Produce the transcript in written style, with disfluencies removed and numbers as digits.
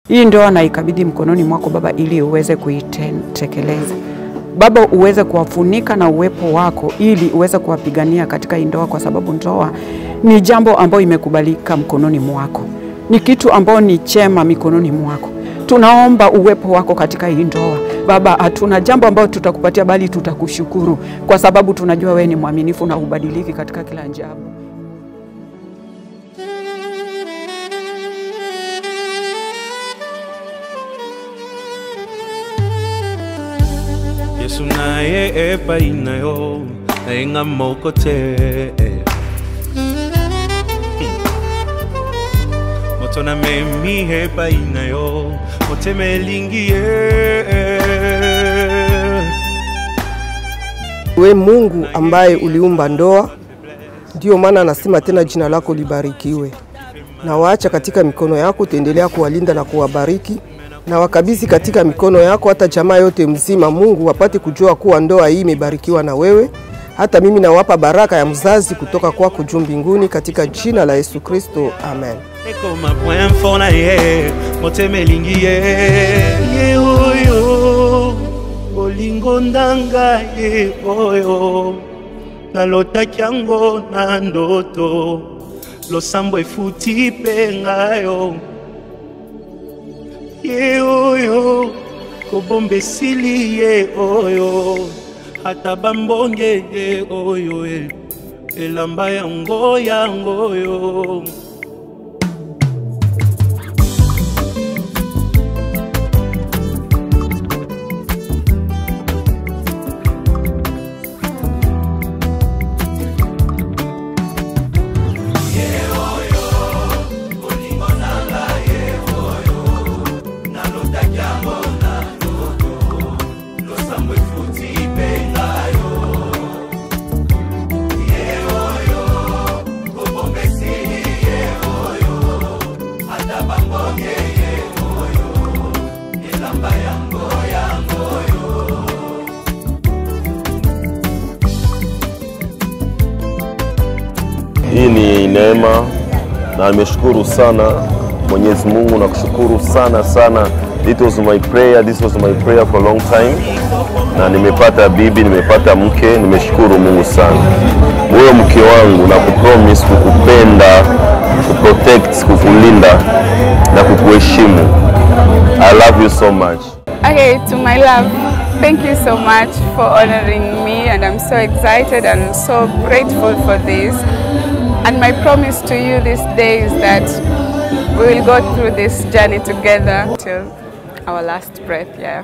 Hii ndoa naikabidhi mkononi mwako Baba, ili uweze kuitekeleza. Baba, uweze kuwafunika na uwepo wako ili uweze kuwapigania katika hii ndoa, kwa sababu ndoa ni jambo ambalo imekubalika mkononi mwako. Ni kitu ambao ni chema mikononi mwako. Tunaomba uwepo wako katika hii ndoa. Baba, hatuna jambo ambalo tutakupatia bali tutakushukuru, kwa sababu tunajua wewe ni mwaminifu na ubadiliki katika kila jambo. Yesu naye epa inayo enga mokote motona memi epa inayo motemelingie. We Mungu ambaye uliumba ndoa, ndio maana nasema tena jina lako libarikiwe. Na waacha katika mikono yako, tuendelea kuwalinda na kuwabariki. Na wakabidhi katika mikono yako hata jamaa yote mzima, Mungu wapate kujua kuwa ndoa hii imebarikiwa na wewe. Hata mimi nawapa baraka ya mzazi kutoka kwako juu mbinguni, katika jina la Yesu Kristo, amen. Olingo ndanga ye oyo nalota kyango na ndoto losambo efuti pengayo ye oyo kobombe sili ye oyo hata bambonge ye oyo elamba yango yo. Hii ni neema na nimeshukuru sana Mwenyezi Mungu, na kushukuru sana. This was my prayer for a long time. Na nimepata bibi, nimepata mke, nimeshukuru Mungu sana. Wewe mke wangu, na kupromise kukupenda, kuprotect, kukulinda na kukuheshimu. I love you so much. Okay, to my love, thank you so much for honoring me, and I'm so excited and so grateful for this. And my promise to you this day is that we will go through this journey together till our last breath, yeah.